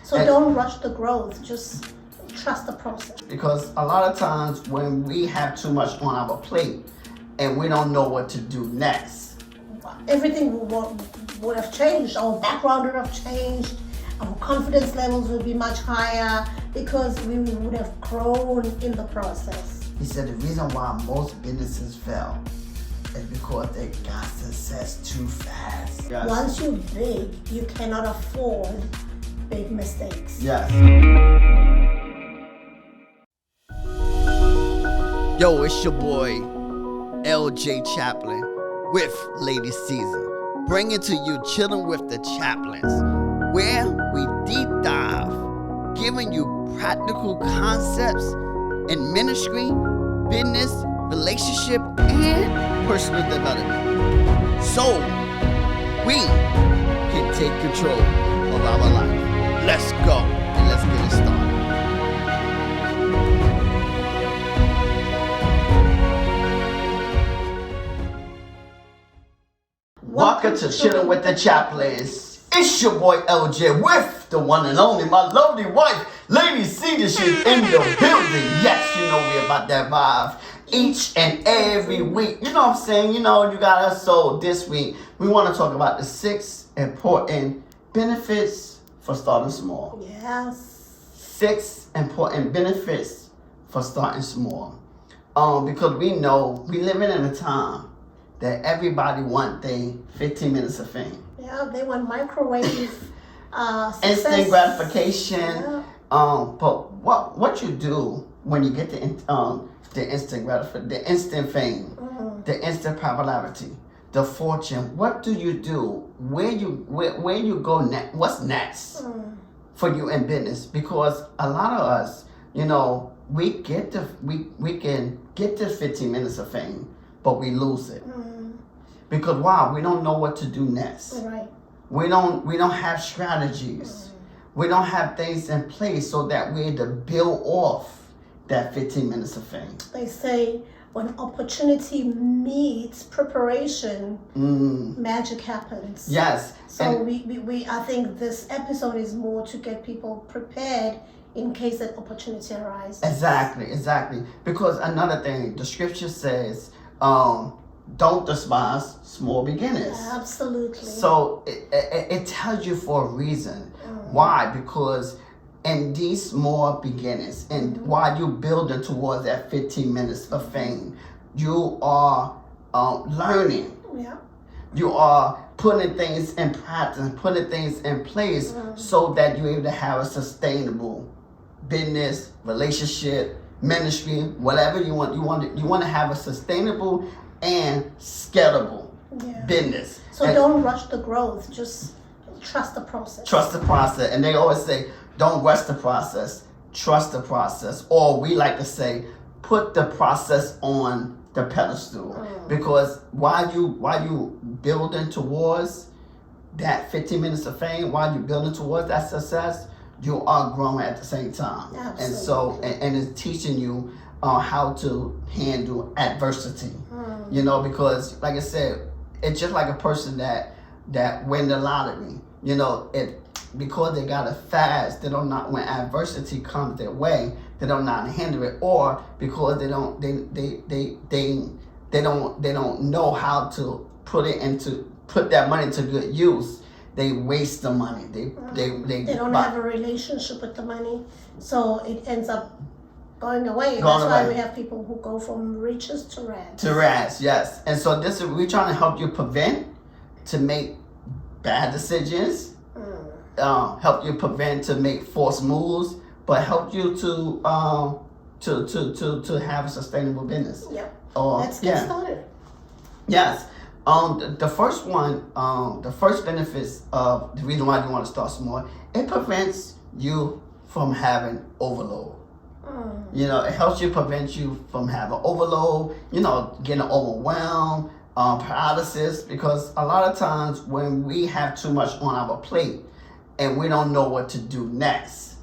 So don't rush the growth. Just trust the process. Because a lot of times when we have too much on our plate and we don't know what to do next, everything would have changed. Our background would have changed. Our confidence levels would be much higher because we would have grown in the process. he said the reason why most businesses fail is because they got success too fast. Yes. Once you're big, you cannot afford big mistakes. Yes. Yo, it's your boy, LJ Chaplin, with Lady Siza, bringing to you Chilling with the Chaplins, where we deep dive, giving you practical concepts in ministry, business, relationship, and personal development. So we can take control of our life. Let's go and let's get it started. Welcome to Chilling with the Chaplins. It's your boy LJ with the one and only, my lovely wife, Lady Siza. She's in the building. Yes, you know we about that vibe each and every week. You know what I'm saying? You know, you got us. So this week, we want to talk about the 6 important benefits for starting small. Yes. 6 important benefits for starting small. Because we know we living in a time that everybody want their 15 minutes of fame. Yeah, they want microwave Instant gratification. Yeah. But what you do when you get the instant gratification, the instant fame, the instant popularity, the fortune? What do you do? Where you go next? What's next for you in business? Because a lot of us, you know, we can get the 15 minutes of fame, but we lose it. Because why? We don't know what to do next. Right. We don't have strategies. We don't have things in place so that we're able to build off that 15 minutes of fame. They say when opportunity meets preparation, magic happens. Yes. So we I think this episode is more to get people prepared in case that opportunity arises. Exactly. Because another thing, the scripture says, don't despise small beginners. Absolutely. So it tells you for a reason. Why? Because in these small beginnings, and while you're building towards that 15 minutes of fame, you are learning. Yeah. You are putting things in practice, putting things in place so that you're able to have a sustainable business, relationship, ministry, whatever you want. You want to have a sustainable and scalable business. So don't rush the growth. Just trust the process. Trust the process. And they always say, don't rush the process. Trust the process. Or we like to say, put the process on the pedestal. Because while you building towards that 15 minutes of fame, while you're building towards that success, you are growing at the same time. Absolutely. And so, and it's teaching you how to handle adversity. You know, because like I said, it's just like a person that win the lottery. You know, because they got to fast, they don't know when adversity comes their way, they don't know how to handle it, or because they don't know how to put that money to good use. They waste the money. They don't have a relationship with the money, so it ends up going away. That's why we have people who go from riches to rags. To rags, yes. And so we're trying to help you prevent to make bad decisions, help you prevent to make forced moves, but help you to have a sustainable business. Yep. Let's get started. Yes. The first one, the first benefits of the reason why you want to start small, it prevents you from having overload. You know, it helps you prevent you from having overload, you know, getting overwhelmed, paralysis, because a lot of times when we have too much on our plate and we don't know what to do next,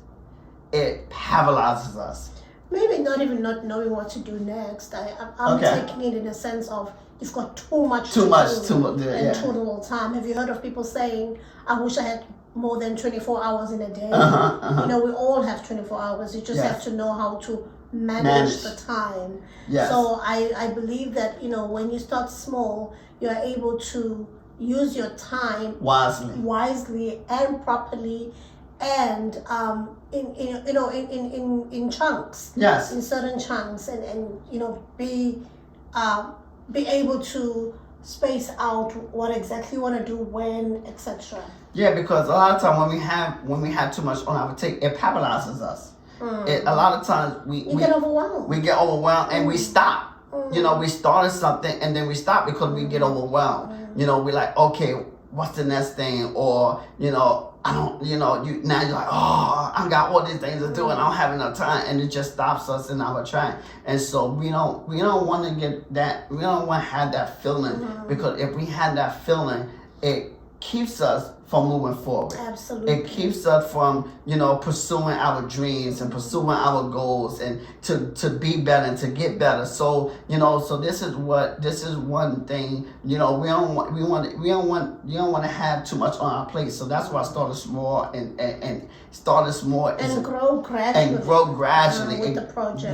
it paralyzes us. Maybe not even not knowing what to do next. I'm taking it in a sense of you've got too much, too little time. Have you heard of people saying, I wish I had more than 24 hours in a day. You know, we all have 24 hours. You just Yes. have to know how to manage the time. Yes. So I believe that, you know, when you start small, you're able to use your time wisely and properly, and in chunks. Yes. In certain chunks, and you know, be able to space out what exactly you want to do, when, etc. Yeah, because a lot of times when we have too much on our plate, it paralyzes us. A lot of times we get overwhelmed. We get overwhelmed and we stop. You know, we started something and then we stop because we get overwhelmed. You know, we're like, okay, what's the next thing? Or, you know, I don't, you know, now you're like, oh, I got all these things to do and I don't have enough time, and it just stops us in our track. And so we don't want to get that, we don't want to have that feeling, because if we had that feeling, it keeps us from moving forward. Absolutely. It keeps us from, you know, pursuing our dreams and pursuing our goals, and to be better and to get better. So, you know, so this is one thing, you know, you don't want to have too much on our plate. So that's why I started small and started small and grow gradually. With the project.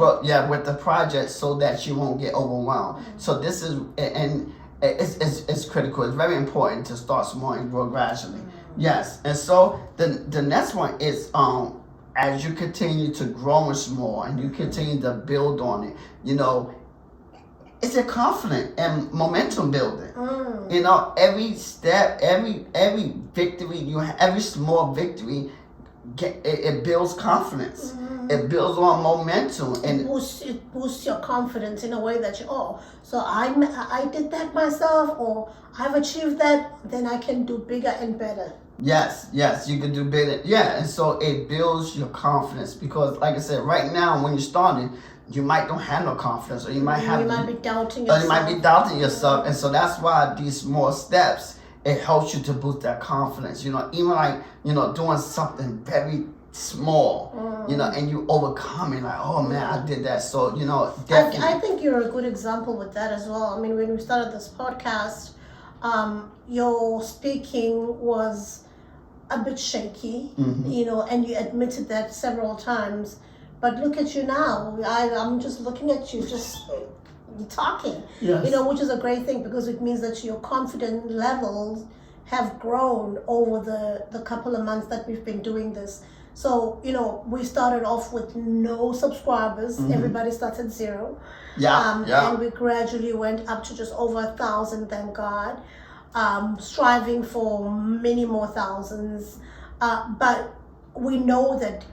With the project, so that you won't get overwhelmed. So this is, and it's critical. It's very important to start small and grow gradually. Yes. And so the next one is as you continue to grow and small and you continue to build on it, you know, it's a confidence and momentum building. You know, every step, every victory you have, every small victory, it builds confidence. It builds on momentum, and it boosts your confidence in a way that so I did that myself, or I've achieved that, then I can do bigger and better. Yes, you can do better. Yeah, and so it builds your confidence, because, like I said, right now when you're starting, you might don't have no confidence, or you might be doubting yourself. Or you might be doubting yourself, and so that's why these small steps, it helps you to boost that confidence. You know, even like, you know, doing something very small, you know, and you overcome it, like, oh man, I did that. So, you know, definitely. I think you're a good example with that as well. I mean, when we started this podcast, your speaking was a bit shaky, you know, and you admitted that several times. But look at you now. I'm just looking at you, just talking, yes. You know, which is a great thing, because it means that your confidence levels have grown over the couple of months that we've been doing this. So, you know, we started off with no subscribers. Everybody starts at 0. And we gradually went up to just over 1,000, thank God. Striving for many more thousands. But we know that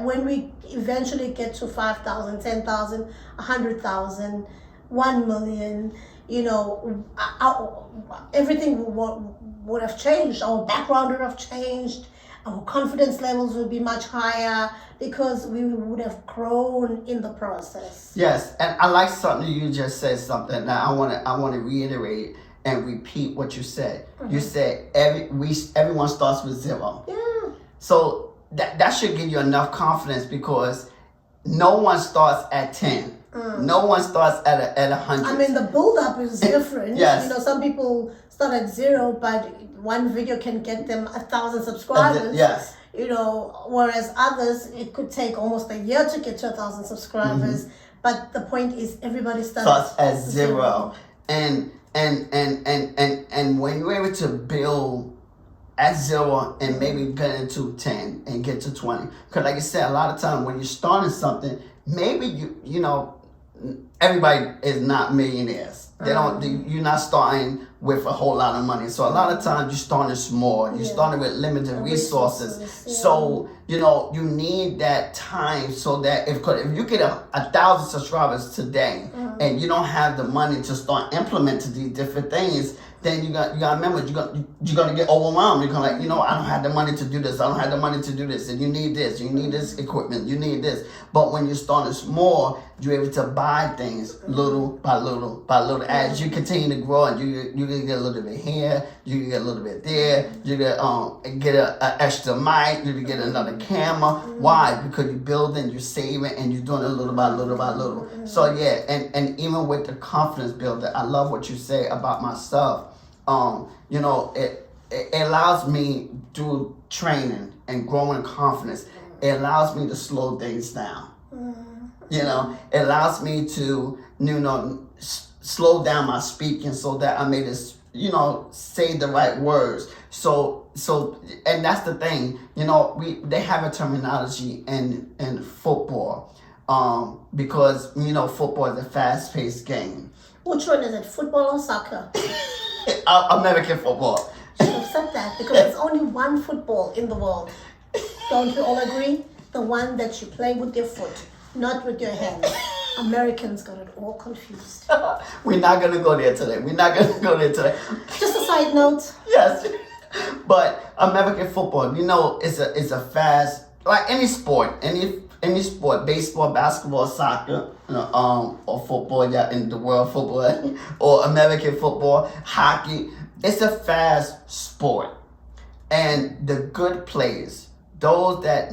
when we eventually get to 5,000, 10,000, 100,000, 1 million, you know, everything would have changed. Our background would have changed. Our confidence levels would be much higher, because we would have grown in the process. Yes, and I like something you just said, something that I want to reiterate and repeat what you said. You said everyone starts with 0. Yeah. So that should give you enough confidence, because no one starts at 10. No one starts at 100. I mean, the build-up is different. Yes. You know, some people start at 0, but one video can get them 1,000 subscribers. Yes. You know, whereas others, it could take almost a year to get to 1,000 subscribers. But the point is, everybody starts at 0. And when you're able to build at 0 and maybe get into 10 and get to 20, because like I said, a lot of times when you're starting something, maybe you know, everybody is not millionaires. You're not starting with a whole lot of money. So a lot of times you're starting small. You're starting with limited resources. Yeah. So, you know, you need that time, so that if you get 1,000 subscribers today and you don't have the money to start implementing these different things, then you got to remember, you're gonna get overwhelmed. You're gonna, like, you know, I don't have the money to do this. I don't have the money to do this. And you need this. You need this equipment. You need this. But when you're starting small, you're able to buy things little by little by little. As you continue to grow, and you can get a little bit here, you can get a little bit there. You get an extra mic. You can get another camera. Why? Because you're building, you're saving, and you're doing it little by little by little. So yeah, and even with the confidence builder, I love what you say about myself. You know, it allows me to training and growing confidence, it allows me to slow things down. You know, it allows me to, slow down my speaking so that I'm able to, say the right words. So, and that's the thing, they have a terminology in football, because, football is a fast-paced game. Which one is it, football or soccer? American football. Should have said that, because there's only one football in the world. Don't you all agree? The one that you play with your foot, not with your hands. Americans got it all confused. We're not going to go there today. Just a side note. Yes. But American football, it's a fast, like any sport, baseball, basketball, soccer, or football, in the world football, or American football, hockey. It's a fast sport. And the good players, those that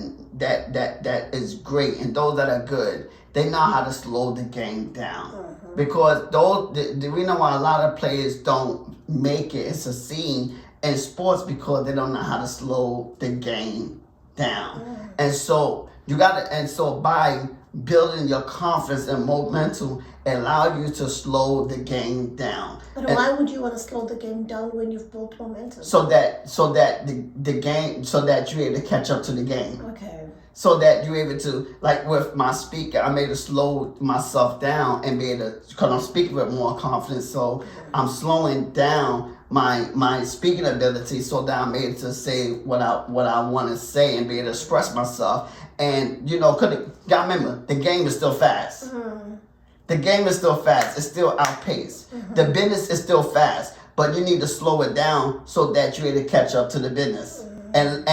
is great and those that are good, they know how to slow the game down. Because the reason why a lot of players don't make it and succeed in sports, because they don't know how to slow the game down. And so by building your confidence and momentum, allow you to slow the game down. But why would you want to slow the game down when you've built momentum? So that the game, so that you're able to catch up to the game. Okay. So that you're able to, like with my speaker, I'm able to slow myself down and be able to, because I'm speaking with more confidence, so I'm slowing down my speaking ability so that I'm able to say what I want to say and be able to express myself. And, because gotta remember, the game is still fast. The game is still fast. It's still outpaced. The business is still fast, but you need to slow it down so that you're able to catch up to the business and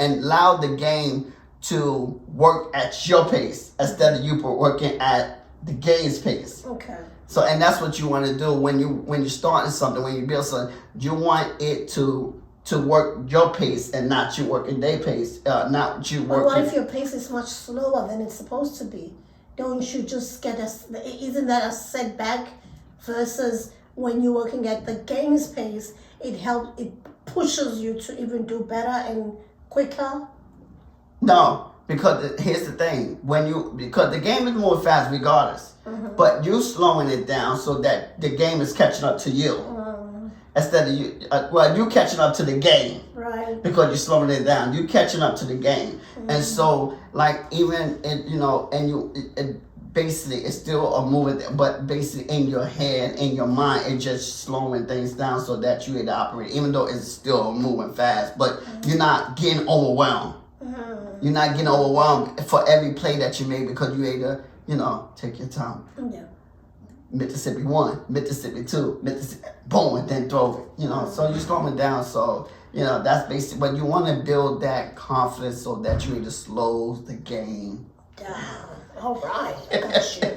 allow the game to work at your pace instead of you working at the game's pace. Okay. So, and that's what you want to do when you're starting something, when you build something. You want it to work your pace and not you working their pace, not you working. But what if your pace is much slower than it's supposed to be? Don't you just get isn't that a setback versus when you're working at the game's pace? It pushes you to even do better and quicker. No, because here's the thing: because the game is moving fast regardless, but you slowing it down so that the game is catching up to you instead of you. You catching up to the game, right? Because you're slowing it down. You catching up to the game, and so even basically it's still a moving, but basically in your head, in your mind, it's just slowing things down so that you're able to operate, even though it's still moving fast, but you're not getting overwhelmed. You're not getting overwhelmed for every play that you make because you're able to, take your time. Yeah. Mississippi 1, Mississippi 2, Mississippi, boom, and then throw it, So you're slowing down. So, that's basically, but you want to build that confidence so that you're able to slow the game down. All right. I got you.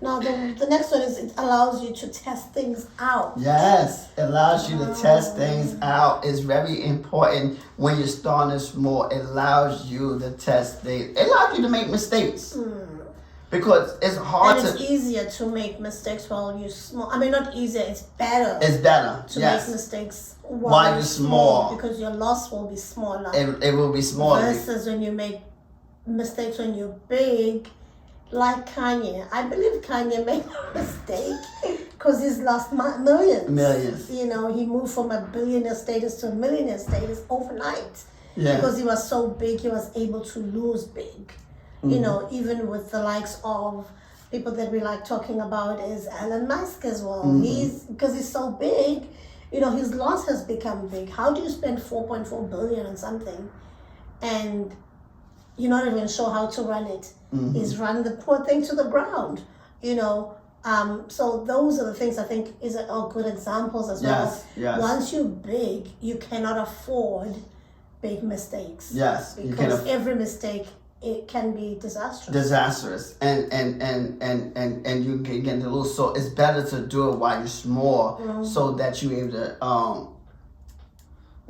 Now, the next one is it allows you to test things out. Yes, it allows you to test things out. It's very important when you're starting small. It allows you to test things. It allows you to make mistakes. Because it's hard and it's easier to make mistakes while you're small. I mean, not easier, it's better. It's better to make mistakes while you're small. Because your loss will be smaller. It will be smaller. Versus when you make mistakes when you're big. Like Kanye. I believe Kanye made a mistake because he's lost millions. He moved from a billionaire status to a millionaire status overnight. Yeah. Because he was so big, he was able to lose big. Even with the likes of people that we like talking about is Elon Musk as well. Because he's so big, his loss has become big. How do you spend 4.4 billion on something and you're not even sure how to run it? He's run the poor thing to the ground, So those are the things I think are good examples as well. Yes. Once you're big, you cannot afford big mistakes. Yes. Because every mistake, it can be disastrous. And you can get into lose. So it's better to do it while you're small, so that you're able to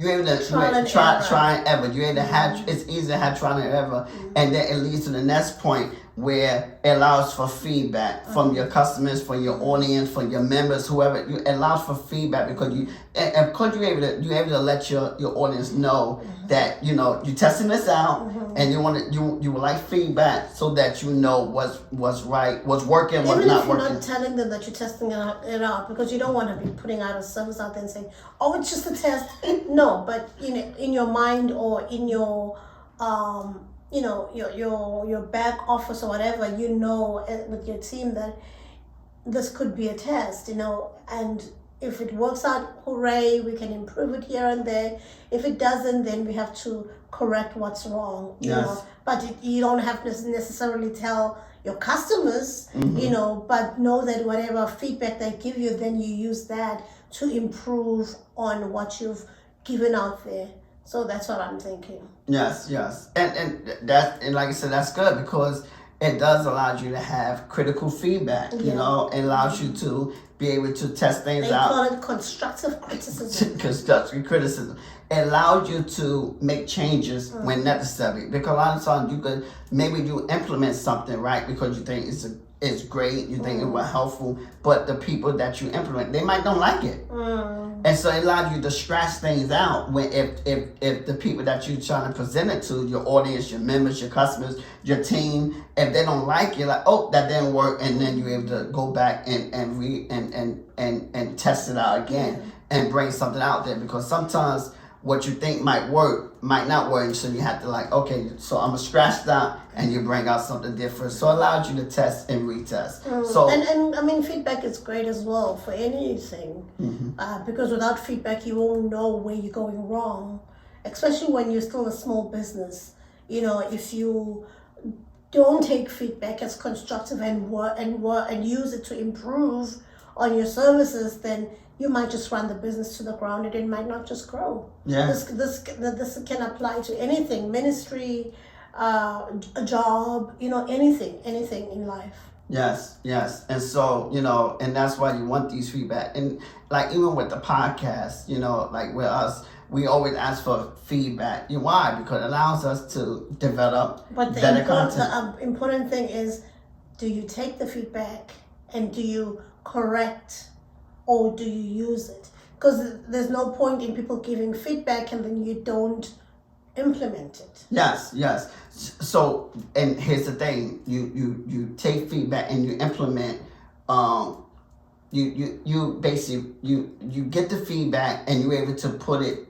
you're able to try and ever. You're able to have. It's easy to have trial and error, and then it leads to the next point where it allows for feedback from your customers, from your audience, from your members, whoever. It allows for feedback because because you're able to let your audience know that you're testing this out and you would like feedback so that you know what's right, what's working, what's not working. Even if you're not telling them that you're testing it out, because you don't want to be putting out a service out there and saying, "Oh, it's just a test." No, but in your mind or in your your back office or whatever, with your team that this could be a test, and if it works out, hooray, we can improve it here and there. If it doesn't, then we have to correct what's wrong, but you don't have to necessarily tell your customers, but know that whatever feedback they give you, then you use that to improve on what you've given out there. So that's what I'm thinking. Yes, and like I said, that's good because it does allow you to have critical feedback. It allows you to be able to test things out. They call it constructive criticism. Constructive criticism. It allows you to make changes when necessary. Because a lot of times maybe you implement something, right? Because you think it's great, you think it was helpful, but the people that you implement, they might don't like it. And so it allows you to scratch things out when if the people that you're trying to present it to, your audience, your members, your customers, your team, if they don't like it, like, oh, that didn't work, and then you're able to go back and test it out again and bring something out there, because sometimes what you think might work might not work, so you have to okay, so I'm gonna scratch that and you bring out something different. So it allows you to test and retest. So and I mean, feedback is great as well for anything, because without feedback you won't know where you're going wrong, especially when you're still a small business. If you don't take feedback as constructive and use it to improve on your services, then you might just run the business to the ground and it might not just grow. Yeah. This can apply to anything, ministry, a job, anything in life. Yes. And so, and that's why you want these feedback. And even with the podcast, with us, we always ask for feedback. Why? Because it allows us to develop better content. The important thing is, do you take the feedback and do you correct, or do you use it? Because there's no point in people giving feedback and then you don't implement it. Yes. So, and here's the thing: you take feedback and you implement. You basically you get the feedback and you're able to put it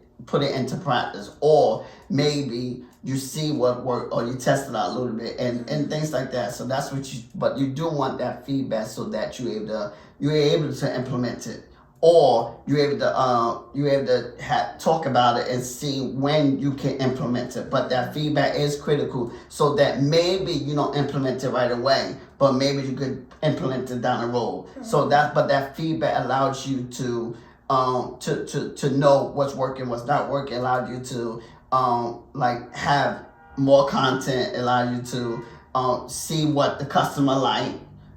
into practice, or maybe you see what worked, or you test it out a little bit and things like that. So that's but you do want that feedback so that you're able to implement it, or you're able to talk about it and see when you can implement it. But that feedback is critical, so that maybe you don't implement it right away, but maybe you could implement it down the road. So that feedback allows you to know what's working, what's not working, allows you to have more content, allow you to see what the customer like.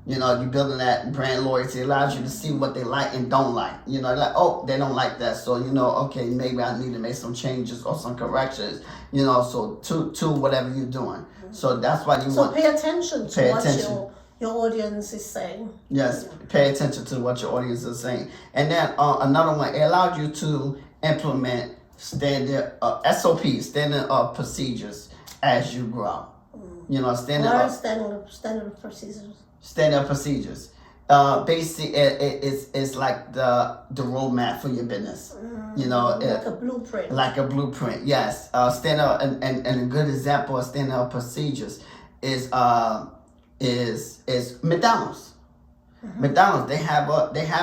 You're building that brand loyalty. It allows you to see what they like and don't like. Oh, they don't like that, so okay, maybe I need to make some changes or some corrections. So to whatever you're doing. So that's why you want. So pay attention to what your audience is saying. Yes, pay attention to what your audience is saying. And then another one, it allowed you to implement standard SOPs, standard procedures as you grow. Standard procedures. Standard procedures. Basically, it's like the roadmap for your business. Like a blueprint. Like a blueprint, yes. Standard and a good example of standard procedures is McDonald's. McDonald's, they have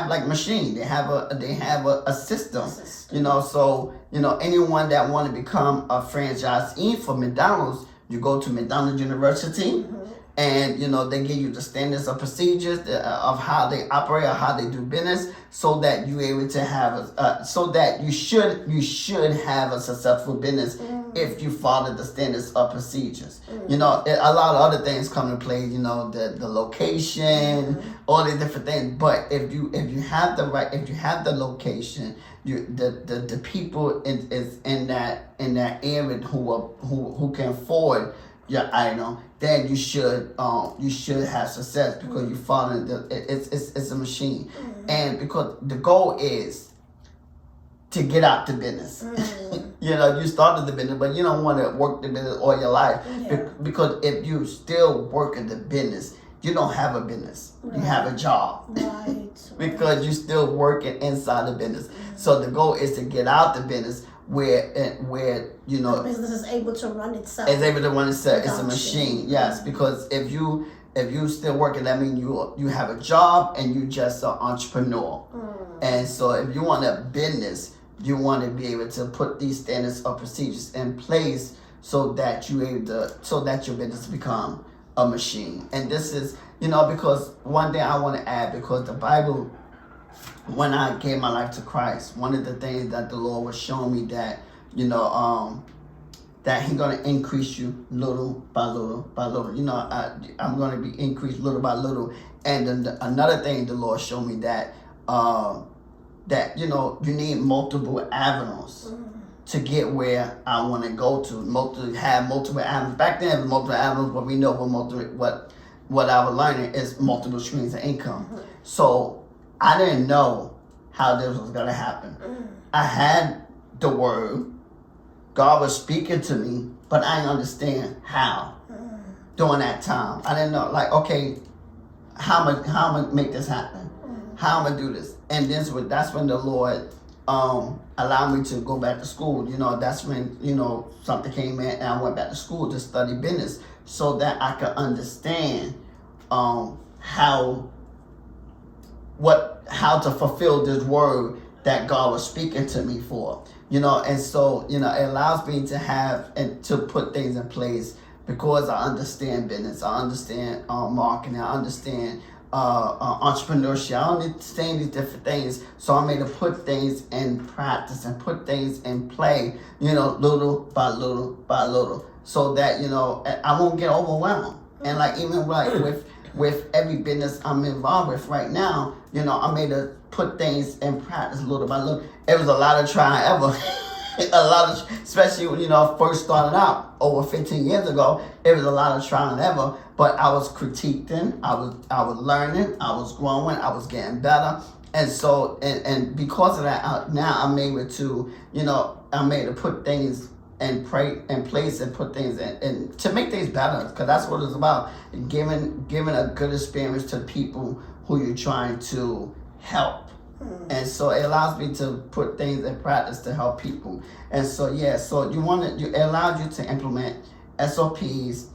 like machine. They have a system. So anyone that want to become a franchisee for McDonald's, you go to McDonald's University. And they give you the standards of procedures of how they operate or how they do business, so that you're able to have so that you should have a successful business if you follow the standards of procedures. A lot of other things come into play. The location, all these different things. But if you have the location, the people is in that area who can afford your idol, then you should have success because you follow it's a machine, and because the goal is to get out the business. You know, you started the business, but you don't want to work the business all your life because if you still work in the business, you don't have a business. You have a job. Right. Because you're still working inside the business. So the goal is to get out the business where you know the business is able to run itself. It's able to run itself. It's a machine. Yes, because if you still working, that means you have a job and you just an entrepreneur. And so if you want a business, you want to be able to put these standards or procedures in place so that your business become a machine. And this is, you know, because one thing I want to add, because the Bible, when I gave my life to Christ, one of the things that the Lord was showing me that, you know, that He's going to increase you little by little by little. You know, I'm going to be increased little by little. And then another thing the Lord showed me that, that, you know, you need multiple avenues to get where I want to go to. Have multiple avenues. Back then, it was multiple avenues, but we know what I was learning is multiple streams of income. So I didn't know how this was going to happen. I had the word. God was speaking to me, but I didn't understand how during that time. I didn't know, like, okay, how am I going to make this happen? How am I going to do this? And that's when the Lord allowed me to go back to school. You know, that's when, you know, something came in and I went back to school to study business so that I could understand how to fulfill this word that God was speaking to me for. You know, and so, you know, it allows me to have and to put things in place because I understand business, I understand marketing, I understand entrepreneurship, I understand these different things. So I'm able to put things in practice and put things in play, you know, little by little by little, so that, you know, I won't get overwhelmed. And like even like with every business I'm involved with right now, you know, I'm able to put things in practice little by little. It was a lot of trying especially when, you know, I first started out over 15 years ago. It was a lot of trying ever, but I was critiquing, I was learning, I was growing, I was getting better. And so, and because of that, now I'm able to, you know, I'm able to put things in place and put things in to make things better, because that's what it's about, giving a good experience to people who you're trying to help. And so it allows me to put things in practice to help people. And so so it allows you to implement SOPs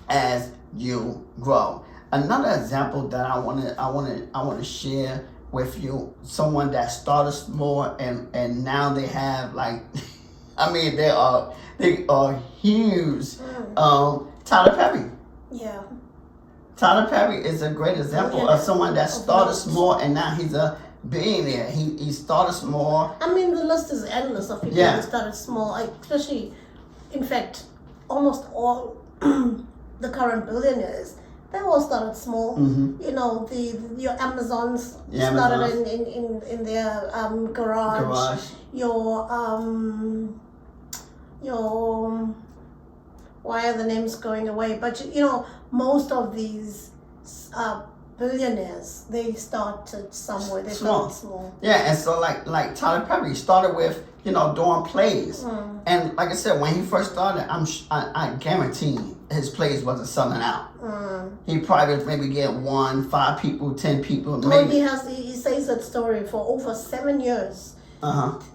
as you grow. Another example that I want to share with you, someone that started small and now they have like I mean they are huge. Tyler Perry. Yeah. Tyler Perry is a great example of someone that started small and now he's a billionaire. He started small. I mean, the list is endless of people who started small, especially, in fact, almost all the current billionaires, they all started small. You know, your Amazons started in their garage. Your why are the names going away? But you know, most of these billionaires, they started somewhere. They started small. Yeah, and so like Tyler Perry started with, you know, doing plays, and like I said, when he first started, I guarantee his plays wasn't selling out. He probably was maybe getting 5 people, 10 people. Maybe he says that story for over 7 years.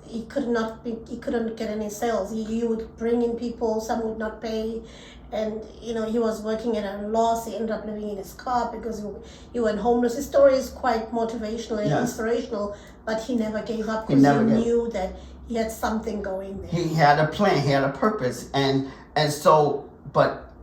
He couldn't get any sales. He would bring in people, some would not pay, and you know, he was working at a loss. He ended up living in his car because he went homeless. His story is quite motivational and inspirational, but he never gave up because he knew that he had something going there. He had a plan, he had a purpose, and so, but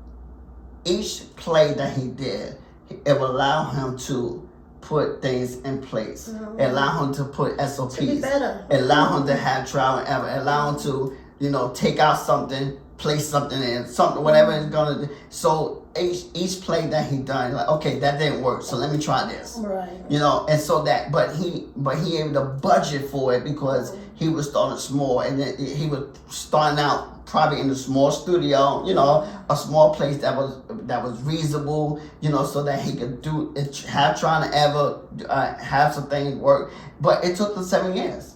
each play that he did, it would allow him to put things in place. Allow him to put SOPs. To be better. Allow him to have trial and error. Allow him to, you know, take out something, place something in, something, whatever he's gonna do. So each play that he done, like, okay, that didn't work, so let me try this. Right. You know, and so that, but he able to budget for it because he was starting small, and then he was starting out probably in a small studio, you know, a small place that was reasonable, you know, so that he could do it, have trying to ever have some things work. But it took them 7 years,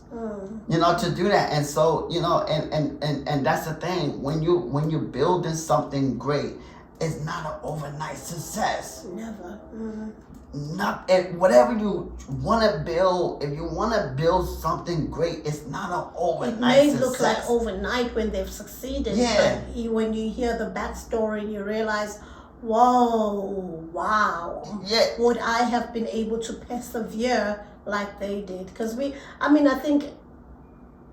you know, to do that. And so, you know, and that's the thing, when you're building something great, it's not an overnight success. Never. Not whatever you want to build. If you want to build something great, it's not an overnight It may success. look like overnight when they've succeeded, Yeah. but when you hear the backstory, you realize, whoa, wow, Yeah. would I have been able to persevere like they did? Because I think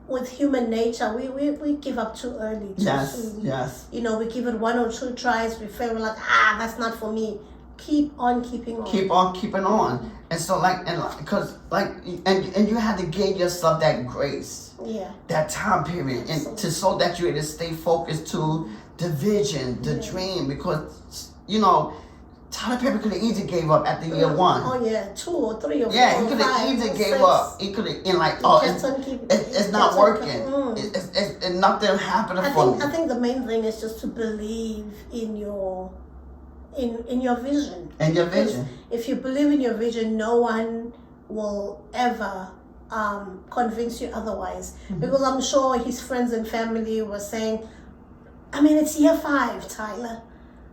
with human nature, we give up too early. Too soon. Yes. You know, we give it 1 or 2 tries, we fail, we're like, that's not for me. Keep on keeping on. Keep on keeping on. And so and you had to give yourself that grace. Yeah. That time period, and so that you had to stay focused to the vision, the dream, because you know, Tyler Perry could have easily gave up after year 1. Oh yeah, 2 or 3 or 4 Yeah, he or could 5 have easily or gave 6. up. He could have, it's not working. It's nothing happening for me. I think the main thing is just to believe in your vision. And your vision. If you believe in your vision, no one will ever convince you otherwise. Because I'm sure his friends and family were saying, it's year 5, Tyler.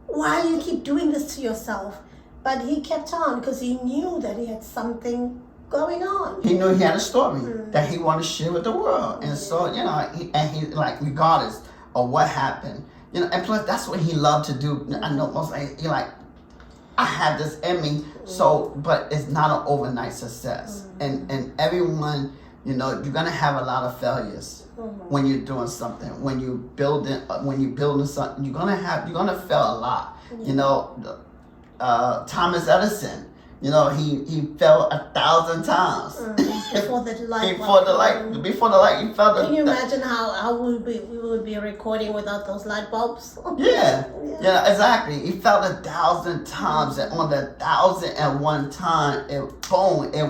Why do you keep doing this to yourself? But he kept on because he knew that he had something going on. He knew he had a story that he wanted to share with the world. And so, you know, he like, regardless of what happened, you know, and plus that's what he loved to do. I know most you're like, I have this in me, so, but it's not an overnight success. And everyone, you know, you're gonna have a lot of failures when you're doing something. When you're building something, you're gonna fail a lot. You know, Thomas Edison, you know, he fell 1,000 times Before the light. Before the light, he fell. Can you imagine how we would be recording without those light bulbs? Yeah, exactly. He fell 1,000 times, and on the 1,001 time, it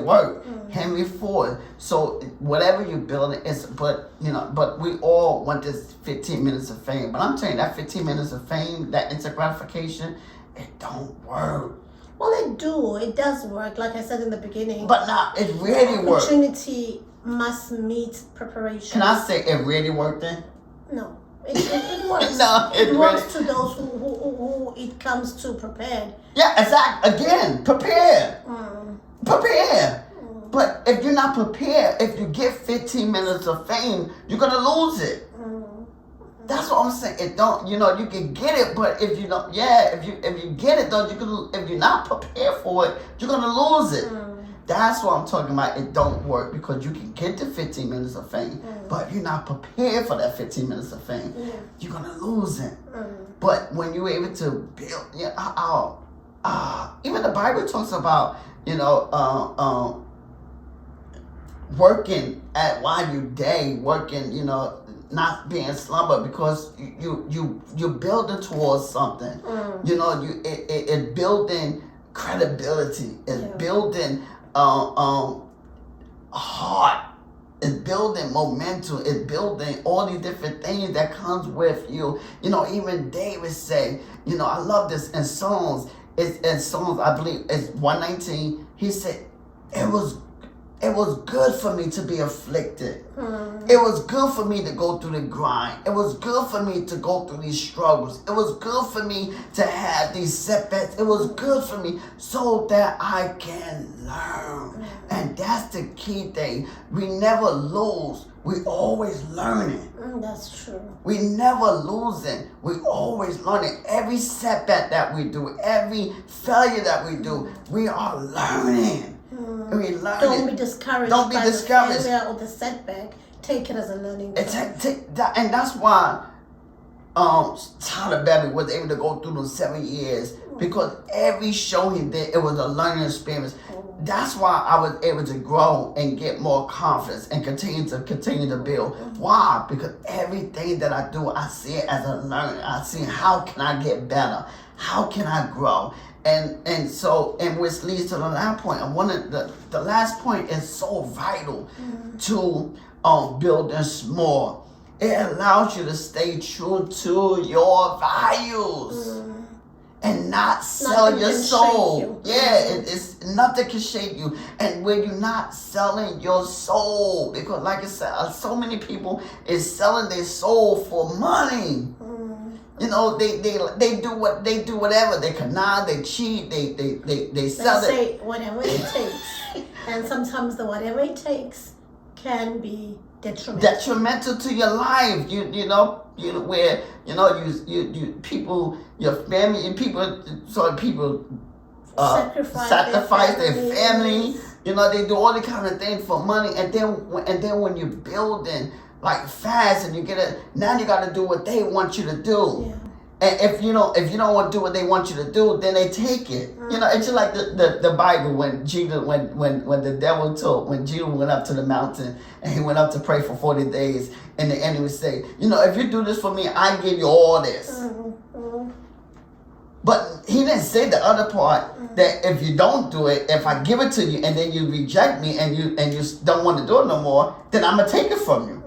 worked. Henry Ford. So whatever you're building is, but we all want this 15 minutes of fame. But I'm telling you, that 15 minutes of fame, that instant gratification, it don't work. Well, it does work, like I said in the beginning. But it really works. Opportunity must meet preparation. Can I say it really worked then? No. It works. No, it works to those who it comes to prepared. Yeah, exactly. Again, prepare. Prepare. But if you're not prepared, if you get 15 minutes of fame, you're going to lose it. That's what I'm saying. It don't, you know, you can get it, but if you don't, if you get it though, if you're not prepared for it, you're gonna lose it. That's what I'm talking about. It don't work because you can get the 15 minutes of fame, but if you're not prepared for that 15 minutes of fame, you're gonna lose it. But when you're able to build, even the Bible talks about, you know, working while you day, working, you know, not being slumber, because you're building towards something. You know, it building credibility. It's building heart. It's building momentum. It's building all these different things that comes with you. You know, even David said, you know, I love this in Psalms. It's in Psalms, I believe it's 119. He said, it was good for me to be afflicted. It was good for me to go through the grind. It was good for me to go through these struggles. It was good for me to have these setbacks. It was good for me so that I can learn. And that's the key thing. We never lose. We always learning. That's true. We never losing. We always learning. Every setback that we do, every failure that we do, we are learning. We learn. Don't be discouraged. Don't be discouraged. The failure or the setback. Take it as a learning curve. And that's why Tyler Perry was able to go through those 7 years, because every show he did, it was a learning experience. That's why I was able to grow and get more confidence and continue to build. Why? Because everything that I do, I see it as a learning. I see how can I get better? How can I grow? And which leads to the last point. And the last point is so vital to building small. It allows you to stay true to your values and not sell Nothing your can soul. shake you. Yeah, it's nothing can shake you. And when you're not selling your soul, because like I said, so many people is selling their soul for money. You know, they do whatever. They connive, they cheat, they sell They it. say whatever it takes, and sometimes the whatever it takes can be Detrimental to your life. You know where you people, your family, and people sacrifice their family. You know, they do all the kind of things for money, and then when you're building like fast and you get it, now you got to do what they want you to do. Yeah. And if you don't want to do what they want you to do, then they take it. You know, it's just like the Bible when Jesus when the devil when Jesus went up to the mountain and he went up to pray for 40 days, and the enemy would say, if you do this for me, I give you all this. But he didn't say the other part that if you don't do it, if I give it to you and then you reject me and you don't want to do it no more, then I'm gonna take it from you.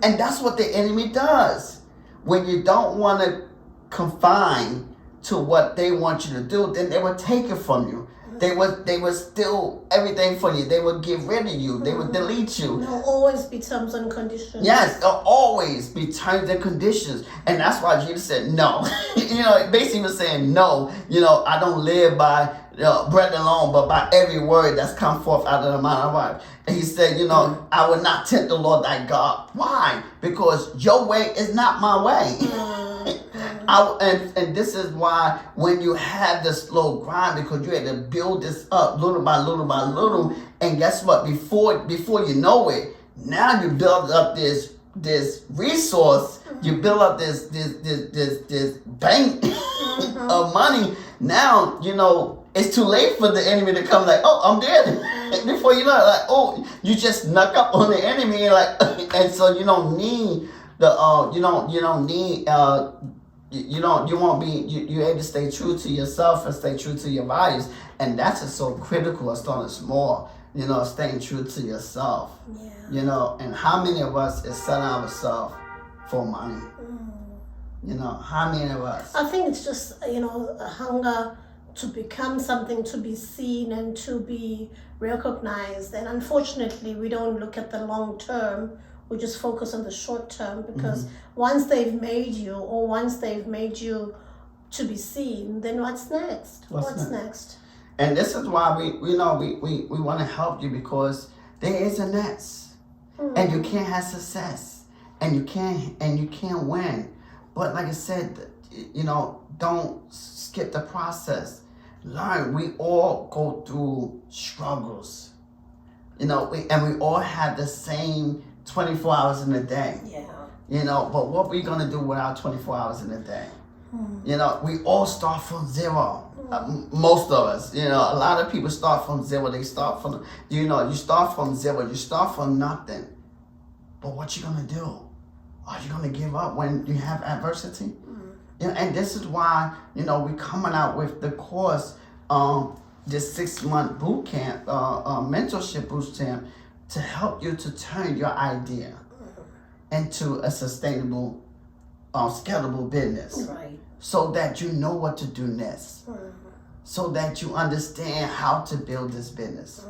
And that's what the enemy does. When you don't want to confine to what they want you to do, then they will take it from you. They would steal everything from you. They would get rid of you. They would delete you. There'll always be terms and conditions. Yes, there'll always be terms and conditions. And that's why Jesus said no. Basically he was saying no. I don't live by bread alone, but by every word that's come forth out of the mouth of God. And he said, I will not tempt the Lord thy God. Why? Because your way is not my way. And this is why when you have this slow grind, because you had to build this up little by little by little, and guess what? Before you know it, now you build up this resource, you build up this bank of money. Now it's too late for the enemy to come like, oh, I'm dead. Before you know it, like, oh, you just snuck up on the enemy, and so you don't need you're able to stay true to yourself and stay true to your values. And that's just so critical as starting small, staying true to yourself. Yeah. And how many of us is selling ourselves for money? How many of us? I think it's just, a hunger to become something, to be seen and to be recognized. And unfortunately, we don't look at the long term. We just focus on the short term, because once they've made you to be seen, then what's next? What's next? And this is why we want to help you, because there is a next, and you can't have success, and you can't win. But like I said, don't skip the process. Learn. We all go through struggles, and we all have the same 24 hours in a day. Yeah. But what we gonna do with our 24 hours in a day? We all start from zero. Most of us, a lot of people start from zero. They start from, you start from zero. You start from nothing. But what you gonna do? Are you gonna give up when you have adversity? And this is why, we're coming out with the course, this 6-month boot camp, mentorship boot camp, to help you to turn your idea into a sustainable, scalable business. Right. So that you know what to do next. So that you understand how to build this business.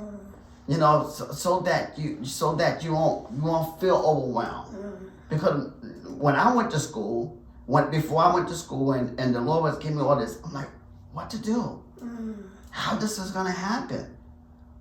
So that you won't feel overwhelmed. Because when I went to school, before I went to school and the Lord was giving me all this, I'm like, what to do? How this is gonna happen?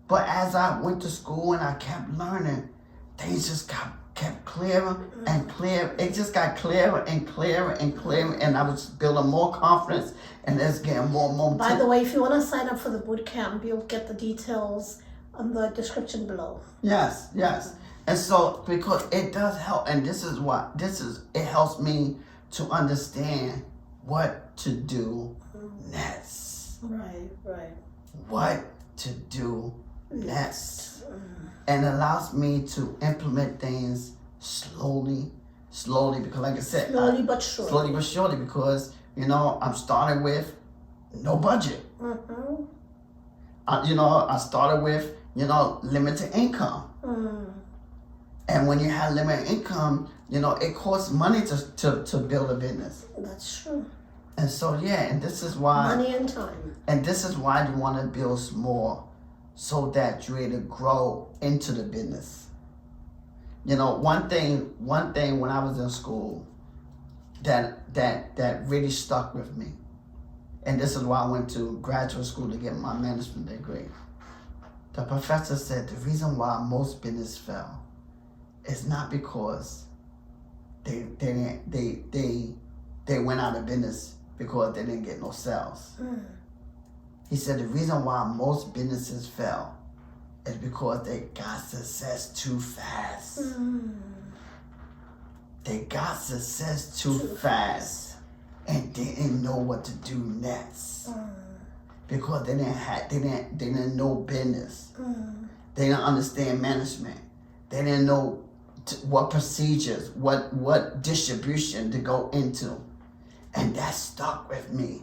But as I went to school and I kept learning, things just kept clearer and clearer. It just got clearer and clearer and clearer, and I was building more confidence, and it's getting more and more. By the way, if you want to sign up for the boot camp, you'll get the details on the description below. Yes. And so, because it does help, and it helps me to understand what to do next. Right. What to do next. And allows me to implement things slowly, because like I said, slowly but surely, because I'm starting with no budget. I started with limited income. And when you have limited income, You know, it costs money to build a business. That's true. And so, and this is why. Money and time. And this is why you want to build more, so that you're able to grow into the business. You know, one thing when I was in school that really stuck with me, and this is why I went to graduate school to get my management degree. The professor said the reason why most business fail is not because they went out of business because they didn't get no sales. He said the reason why most businesses fail is because they got success too fast. They got success too fast and didn't know what to do next. Because they didn't know business. They didn't understand management. They didn't know what procedures, what distribution to go into. And that stuck with me.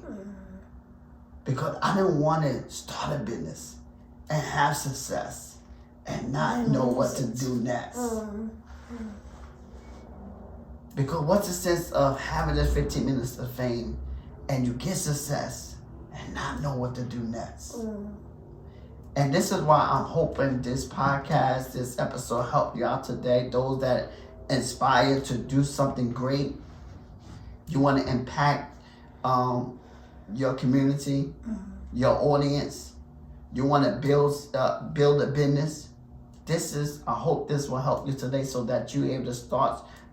Because I didn't want to start a business and have success and not know what to do next. Because what's the sense of having the 15 minutes of fame and you get success and not know what to do next? And this is why I'm hoping this podcast, this episode helped you out today. Those that inspire to do something great. You want to impact your community, your audience. You want to build a business. I hope this will help you today, so that you're able to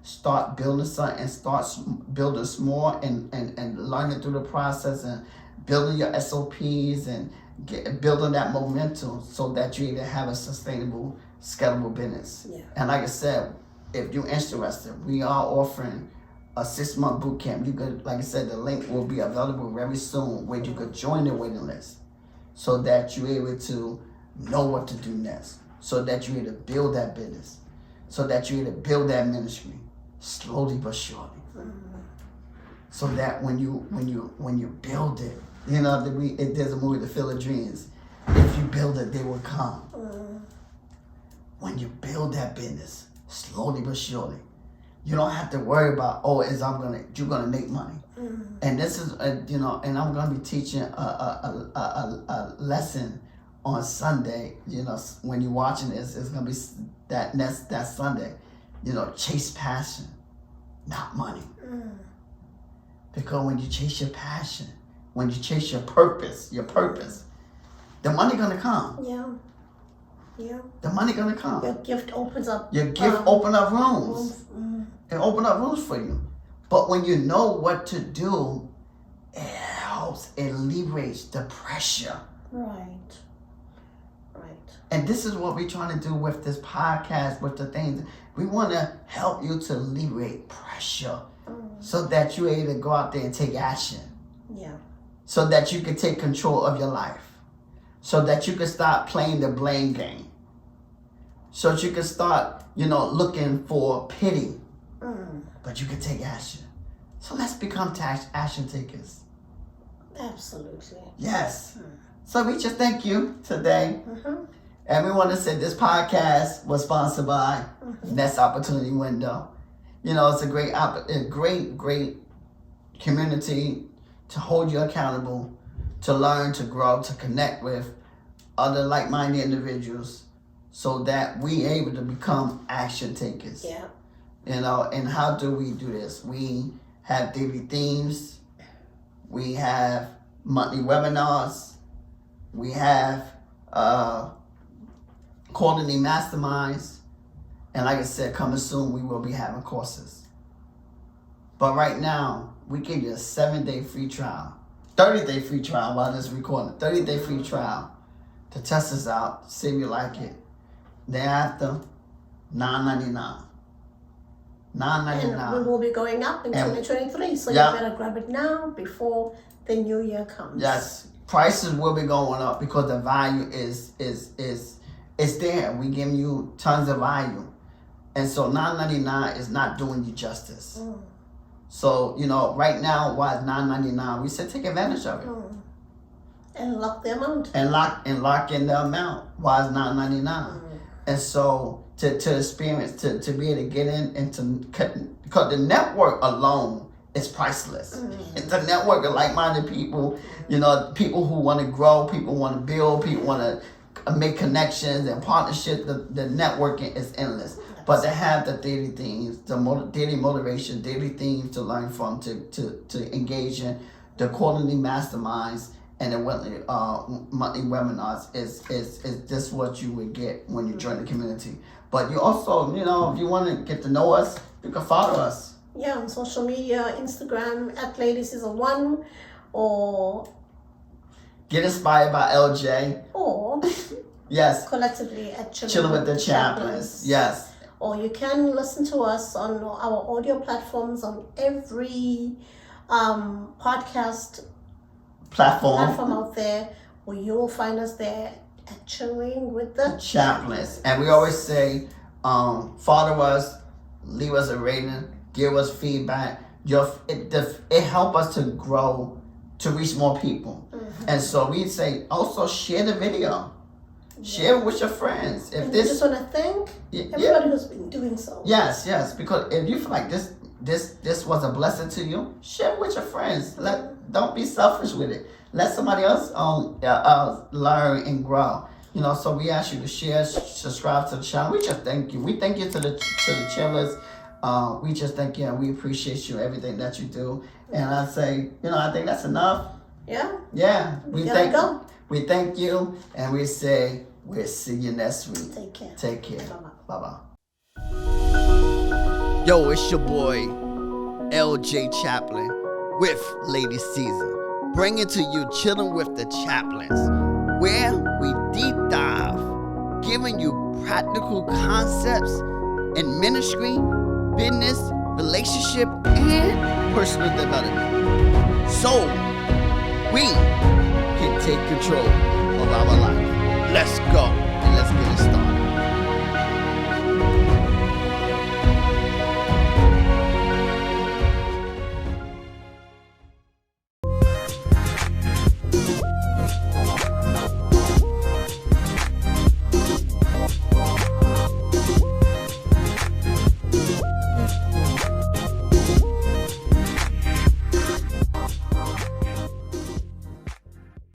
start building something and start building small and learning through the process and building your SOPs and building that momentum, so that you either have a sustainable, scalable business. And like I said, if you're interested, we are offering a 6-month boot camp. You could, like I said, the link will be available very soon, where you could join the waiting list, so that you're able to know what to do next, so that you're able to build that business, so that you're able to build that ministry slowly but surely. So that when you build it, you know, there's a movie, The Field of Dreams. If you build it, they will come. When you build that business slowly but surely, you don't have to worry about, you're gonna make money. And this is, and I'm gonna be teaching a lesson on Sunday. You know, when you're watching this, it's gonna be that Sunday. You know, chase passion, not money. Because when you chase your passion, when you chase your purpose, the money gonna come. Yeah. The money gonna come. Your gift opens up. Your gift open up rooms. It open up rooms for you. But when you know what to do, it helps. It liberates the pressure. Right. And this is what we're trying to do with this podcast, with the things. We want to help you to liberate pressure, so that you're able to go out there and take action. Yeah. So that you can take control of your life. So that you can stop playing the blame game. So that you can start, looking for pity. But you can take action. So let's become action takers. Absolutely. Yes. So we just thank you today. And we want to say this podcast was sponsored by Next Opportunity Window. You know, it's a great community to hold you accountable, to learn, to grow, to connect with other like-minded individuals, so that we able to become action takers. Yeah. You know, and how do we do this? We have daily themes. We have monthly webinars. We have quarterly masterminds. And like I said, coming soon, we will be having courses. But right now, we give you a 7-day free trial. 30-day free trial while this recording. 30-day free trial to test us out, see if you like it. Thereafter, $9.99. And we will be going up in 2023, so you better grab it now before the new year comes. Yes, prices will be going up because the value is there. We giving you tons of value, and so $9.99 is not doing you justice. So right now, while it's $9.99, we said take advantage of it. And lock the amount. And lock in the amount while it's $9.99. And so to experience, to be able to get in and to cut, because the network alone is priceless. It's a network of like-minded people, you know, people who want to grow, people want to build, people want to make connections and partnerships. The networking is endless. But to have the daily things, daily motivation, daily things to learn from, to engage in, the quarterly masterminds and the monthly webinars is just what you would get when you join the community. But you also, you know, if you want to get to know us, you can follow us. Yeah, on social media, Instagram at Lady Siza 1, or get inspired by LJ. Or yes, collectively at Chilling with the Chaplins. Yes. Or you can listen to us on our audio platforms on every podcast platform out there, where you will find us there at Chilling with the Chaplins. And we always say, follow us, leave us a rating, give us feedback. It helps us to grow, to reach more people. And so we say, also share the video. Share it with your friends. If and this, we just want to thank everybody who's been doing so. Yes, because if you feel like this was a blessing to you, share it with your friends. Don't be selfish with it. Let somebody else learn and grow. You know, so we ask you to share, subscribe to the channel. We just thank you. We thank you to the chillers. We just thank you and we appreciate you, everything that you do. And I say, you know, I think that's enough. Yeah. Yeah. We thank you, and we say we'll see you next week. Take care. Take care. Bye-bye. Yo, it's your boy, LJ Chaplin, with Lady Siza, bringing to you Chilling with the Chaplins, where we deep dive, giving you practical concepts in ministry, business, relationship, and personal development. So we can take control of our life. Let's go and let's get it started.